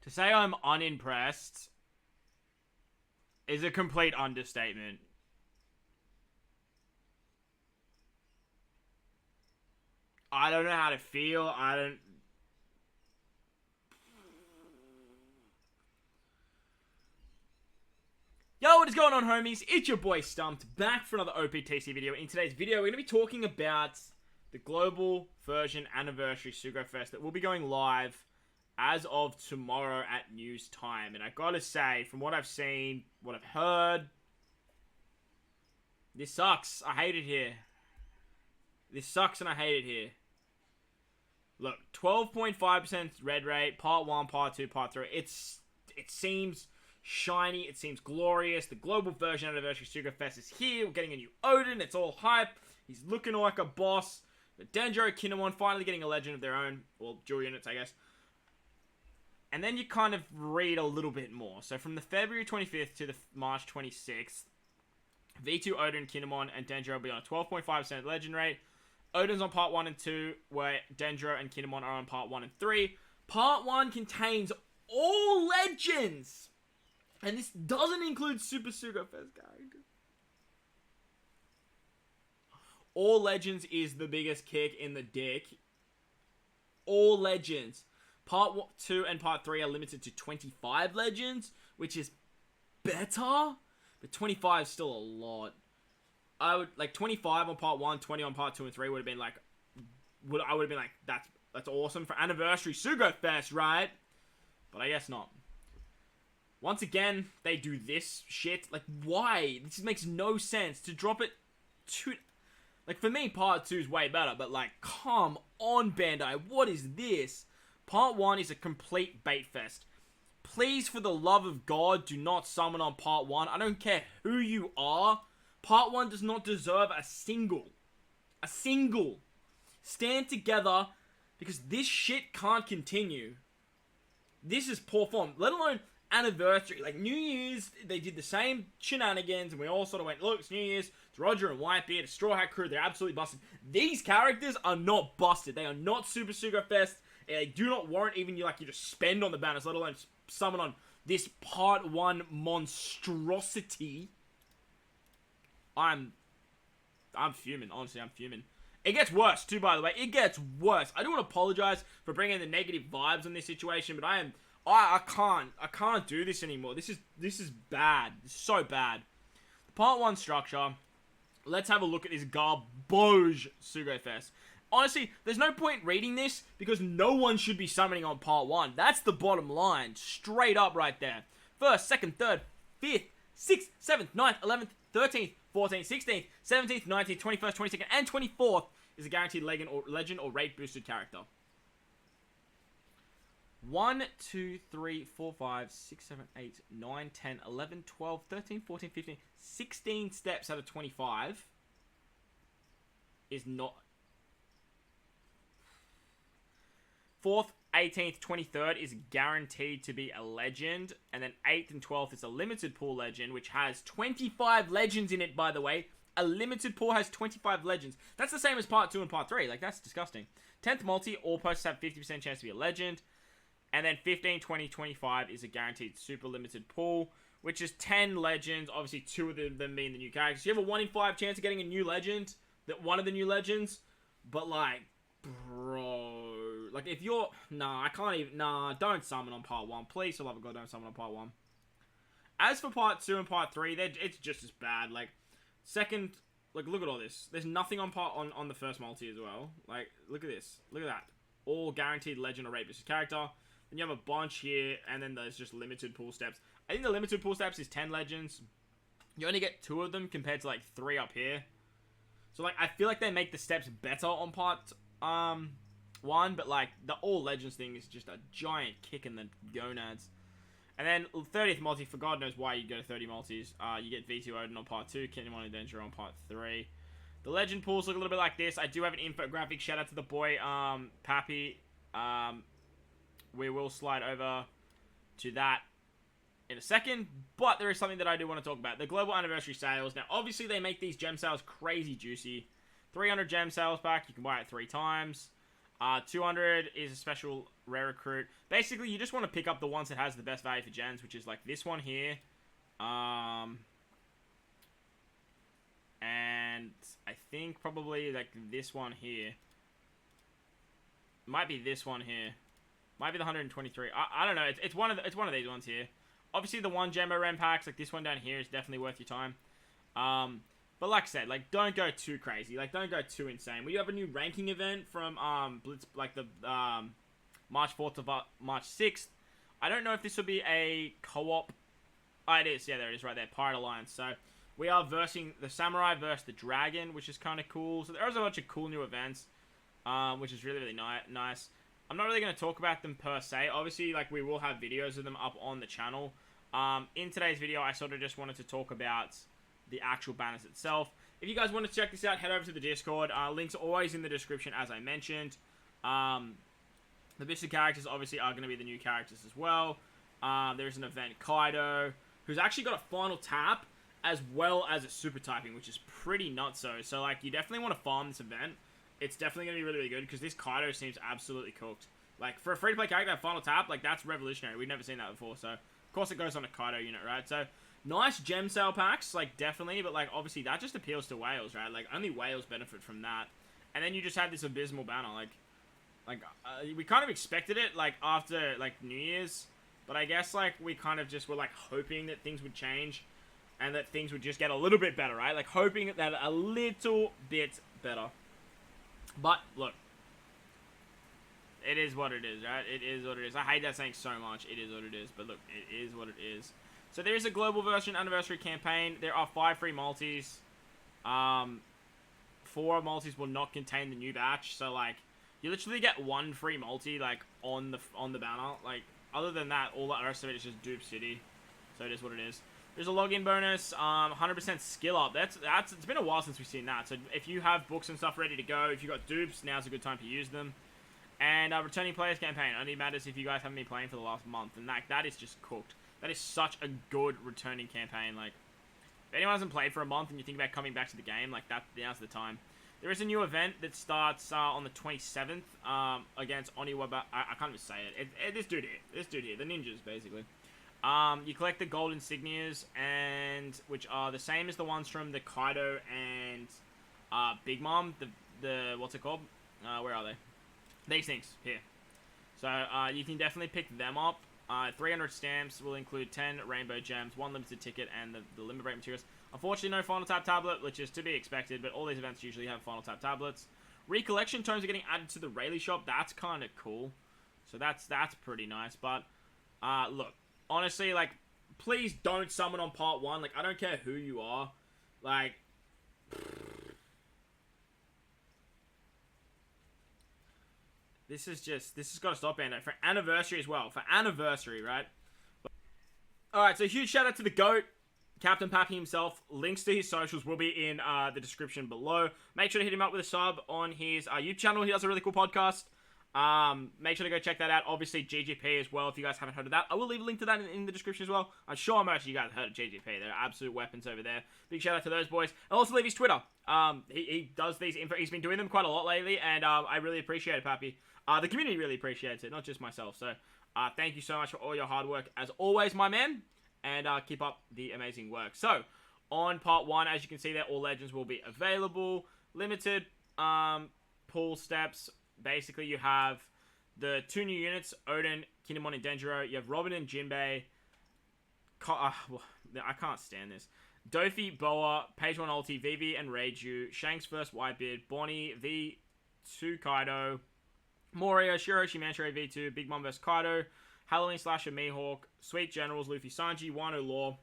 To say I'm unimpressed is a complete understatement. I don't know how to feel. Yo, what is going on, homies? It's your boy Stumped, back for another Optc video. In today's video, we're going to be talking about the global version anniversary Sugo Fest that will be going live as of tomorrow at news time. And I gotta say, from what I've seen, what I've heard, this sucks. I hate it here. This sucks and I hate it here. Look, 12.5% red rate, part 1, part 2, part 3. It seems shiny, it seems glorious. The global version anniversary Sugo Fest is here. We're getting a new Oden, it's all hype. He's looking like a boss. The Denjiro Kinemon finally getting a legend of their own. Well, dual units, I guess. And then you kind of read a little bit more. So from the February 25th to the March 26th, V2 Oden, Kinemon, and Denjiro will be on a 12.5% legend rate. Oden's on part 1 and 2, where Denjiro and Kinemon are on part 1 and 3. Part 1 contains all legends! And this doesn't include Super Sugo Fest characters. All legends is the biggest kick in the dick. All legends. Part 2 and Part 3 are limited to 25 legends, which is better, but 25 is still a lot. I would, like, 25 on Part 1, 20 on Part 2 and 3 would have been, like, I would have been like, that's awesome for Anniversary Sugo Fest, right? But I guess not. Once again, they do this shit. Like, why? This makes no sense to drop it to... Like, for me, Part 2 is way better, but, like, come on, Bandai, what is this? Part 1 is a complete bait fest. Please, for the love of God, do not summon on Part 1. I don't care who you are. Part 1 does not deserve a single. A single. Stand together, because this shit can't continue. This is poor form. Let alone Anniversary. Like, New Year's, they did the same shenanigans, and we all sort of went, look, it's New Year's, it's Roger and Whitebeard, it's Straw Hat Crew, they're absolutely busted. These characters are not busted. They are not Super Sugo Fest. They do not warrant even you just spend on the banners, let alone summon on this part 1 monstrosity. I'm fuming. Honestly, I'm fuming. It gets worse too, by the way. It gets worse. I do want to apologize for bringing the negative vibes on this situation, but I can't do this anymore. This is bad. It's so bad. Part 1 structure. Let's have a look at this garbage Sugo Fest. Honestly, there's no point reading this because no one should be summoning on part 1. That's the bottom line. Straight up right there. 1st, 2nd, 3rd, 5th, 6th, 7th, 9th, 11th, 13th, 14th, 16th, 17th, 19th, 21st, 22nd, and 24th is a guaranteed legend or rate boosted character. 1, 2, 3, 4, 5, 6, 7, 8, 9, 10, 11, 12, 13, 14, 15, 16 steps out of 25 is not... 4th, 18th, 23rd is guaranteed to be a legend. And then 8th and 12th is a limited pool legend, which has 25 legends in it, by the way. A limited pool has 25 legends. That's the same as part 2 and part 3. Like, that's disgusting. 10th multi, all posts have 50% chance to be a legend. And then 15, 20, 25 is a guaranteed super limited pool, which is 10 legends. Obviously, 2 of them being the new characters. You have a 1 in 5 chance of getting a new legend. That one of the new legends. But, like, bro... Like, if you're... Nah, I can't even... Nah, don't summon on part 1. Please, for the love of God, don't summon on part 1. As for part 2 and part 3, it's just as bad. Like, second... Like, look at all this. There's nothing on on the first multi as well. Like, look at this. Look at that. All guaranteed legend or rate boosted character. Then you have a bunch here, and then there's just limited pool steps. I think the limited pool steps is 10 legends. You only get 2 of them compared to, like, 3 up here. So, like, I feel like they make the steps better on part... 1, but like the all legends thing is just a giant kick in the gonads. And then 30th multi, for God knows why you go to 30 multis. You get V2 Oden on part 2, Kinemon and Denjiro on part 3. The legend pools look a little bit like this. I do have an infographic. Shout out to the boy Papi. We will slide over to that in a second, but there is something that I do want to talk about. The global anniversary sales. Now, obviously, they make these gem sales crazy juicy. 300 gem sales pack. You can buy it 3 times. 200 is a special rare recruit. Basically, you just want to pick up the ones that has the best value for gens, which is like this one here. And I think probably like this one here. Might be this one here. Might be the 123. I don't know. It's one of these ones here. Obviously, the 1 Gemmo Rem packs, like this one down here, is definitely worth your time. But like I said, like don't go too crazy. Like don't go too insane. We have a new ranking event from Blitz, like the March 4th to March 6th. I don't know if this will be a co-op. Oh, it is. Yeah, there it is right there. Pirate Alliance. So we are versing the Samurai versus the Dragon, which is kind of cool. So there's a bunch of cool new events, which is really, really nice. I'm not really going to talk about them per se. Obviously, like we will have videos of them up on the channel. In today's video, I sort of just wanted to talk about the actual banners itself. If you guys want to check this out, head over to the Discord. Links are always in the description, as I mentioned. The Vista characters obviously are going to be the new characters as well. There's an event, Kaido, who's actually got a final tap as well as a super typing, which is pretty nutso. So, like, you definitely want to farm this event. It's definitely going to be really, really good because this Kaido seems absolutely cooked. Like, for a free-to-play character, that final tap, like, that's revolutionary. We've never seen that before, so of course it goes on a Kaido unit, right? So, nice gem sale packs, like, definitely, but, like, obviously that just appeals to whales, right? Like, only whales benefit from that. And then you just had this abysmal banner, we kind of expected it, like, after, like, New Year's, but I guess, like, we kind of just were, like, hoping that things would change and that things would just get a little bit better, right? Like, hoping that a little bit better. But, look, it is what it is, right? It is what it is. I hate that saying so much. It is what it is, but look, it is what it is. So there is a global version anniversary campaign. There are 5 free multis. 4 multis will not contain the new batch. So, like, you literally get 1 free multi, like, on the banner. Like, other than that, all the rest of it is just dupe city. So it is what it is. There's a login bonus, 100% skill up. It's been a while since we've seen that. So if you have books and stuff ready to go, if you got dupes, now's a good time to use them. And returning players campaign only matters if you guys haven't been playing for the last month, and that is just cooked. That is such a good returning campaign. Like, if anyone hasn't played for a month and you think about coming back to the game, like now's the time. There is a new event that starts on the 27th against Anni. I can't even say it. This dude here, the ninjas basically. You collect the gold insignias, and which are the same as the ones from the Kaido and Big Mom. The what's it called? Where are they? These things here. So you can definitely pick them up. 300 stamps will include 10 rainbow gems, 1 limited ticket, and the limit break materials. Unfortunately, no final tap tablet, which is to be expected, but all these events usually have final tap tablets. Recollection tomes are getting added to the Rayleigh shop. That's kind of cool. So that's pretty nice. But look, honestly, like, please don't summon on part 1. Like, I don't care who you are. Like, this has got to stop, Ando. For anniversary as well. For anniversary, right? Alright, so huge shout out to the GOAT, Captain Papi himself. Links to his socials will be in the description below. Make sure to hit him up with a sub on his YouTube channel. He does a really cool podcast. Make sure to go check that out. Obviously, GGP as well, if you guys haven't heard of that. I will leave a link to that in the description as well. I'm sure most of you guys have heard of GGP. They're absolute weapons over there. Big shout out to those boys. I'll also leave his Twitter. He does these info. He's been doing them quite a lot lately, and I really appreciate it, Papi. The community really appreciates it, not just myself. So, thank you so much for all your hard work, as always, my man. And keep up the amazing work. So, on part 1, as you can see there, all legends will be available. Limited pool steps. Basically, you have the 2 new units, Oden, Kinemon, and Denjiro. You have Robin and Jinbei. I can't stand this. Dofi, Boa, Page 1 Ulti, Vivi, and Reiju. Shanks vs. Whitebeard. Bonnie, V2 Kaido. Moria, Shiroshi, Manchurei, V2. Big Mom vs. Kaido. Halloween Slasher, Mihawk. Sweet Generals, Luffy, Sanji, Wano Law.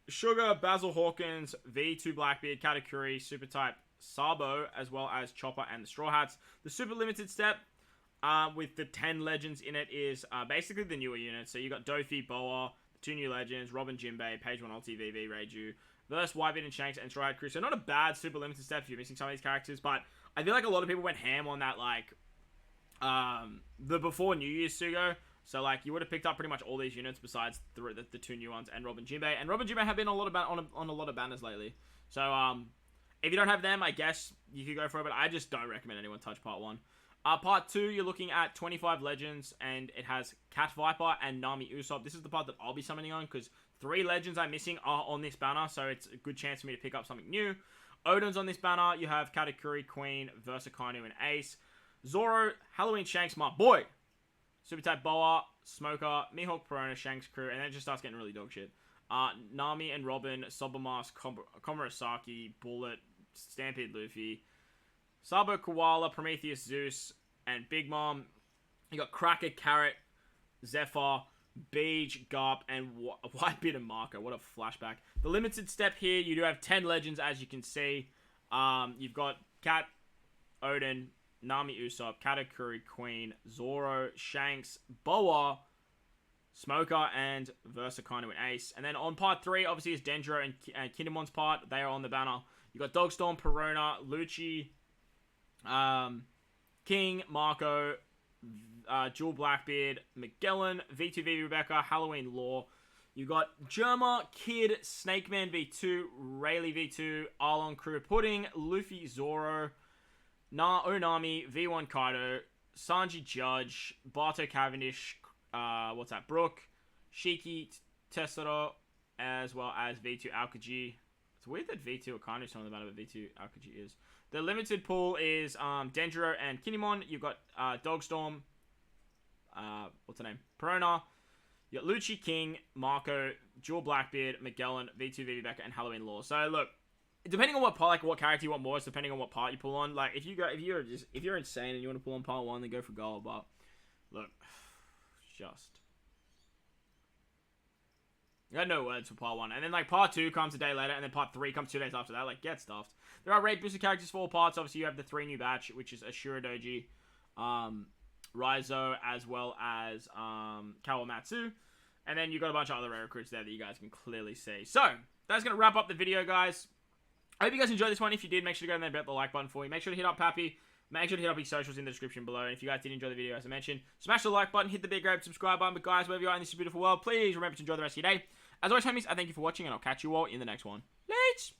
Sugar, Basil Hawkins, V2 Blackbeard, Katakuri, Super Type, Sabo, as well as Chopper and the Straw Hats. The Super Limited Step, with the 10 legends in it, is basically the newer units. So you got Dofi, Boa, the 2 new legends, Robin, Jinbei, Page 1 Ulti, VV, Reiju, versus Whitebeard and Shanks and Straw Hat Crew. So not a bad Super Limited Step if you're missing some of these characters, but I feel like a lot of people went ham on that, like, the before New Year's Sugo. So, like, you would have picked up pretty much all these units besides the 2 new ones and Robin Jinbei. And Robin Jinbei have been on a lot of banners lately. So, if you don't have them, I guess you could go for it. But I just don't recommend anyone touch part 1. Part 2, you're looking at 25 legends, and it has Cat Viper and Nami Usopp. This is the part that I'll be summoning on, because 3 legends I'm missing are on this banner, so it's a good chance for me to pick up something new. Oden's on this banner. You have Katakuri, Queen, Versakainu, and Ace. Zoro, Halloween Shanks, my boy. Super Type Boa, Smoker, Mihawk Perona, Shanks crew, and then it just starts getting really dog shit. Nami and Robin, Sobermask, Komurasaki, Bullet, Stampede Luffy, Sabo Koala, Prometheus Zeus, and Big Mom. You got Cracker, Carrot, Zephyr, Beej, Garp, and Whitebeard and Marco. What a flashback. The limited step here, you do have 10 legends, as you can see. You've got Cat, Oden, Nami Usopp, Katakuri, Queen, Zoro, Shanks, Boa, Smoker, and Versakainu and Ace. And then on part 3, obviously, is Denjiro and Kindemon's part. They are on the banner. You got Dogstorm, Perona, Lucci, King, Marco, Jewel Blackbeard, Magellan, V2V Rebecca, Halloween Law. You got Germa, Kid, Snake Man V2, Rayleigh V2, Arlong Crew Pudding, Luffy Zoro, Onami, V1 Kaido, Sanji Judge, Barto Cavendish, Brooke, Shiki, Tessero, as well as V2 Aokiji. It's weird that V2 Akanu's on the banner, but V2 Aokiji is. The limited pool is Denjiro and Kinemon. You've got Dogstorm, Perona. You got Lucci, King, Marco, Jewel Blackbeard, Magellan, V2 Rebecca, and Halloween Law. So look, depending on what part, what character you want more, it's depending on what part you pull on. Like if you're insane and you want to pull on part 1, then go for gold. But look, I got no words for part 1. And then like part 2 comes a day later, and then part 3 comes 2 days after that. Like, get stuffed. There are raid booster characters for all parts. Obviously, you have the 3 new batch, which is Ashura Doji, Raizo, as well as Kawamatsu. And then you got a bunch of other rare recruits there that you guys can clearly see. So that's gonna wrap up the video, guys. I hope you guys enjoyed this one. If you did, make sure to go in there and hit the like button for you. Make sure to hit up Papi. Make sure to hit up his socials in the description below. And if you guys did enjoy the video, as I mentioned, smash the like button, hit the big red subscribe button. But guys, wherever you are in this beautiful world, please remember to enjoy the rest of your day. As always, homies, I thank you for watching, and I'll catch you all in the next one. Later!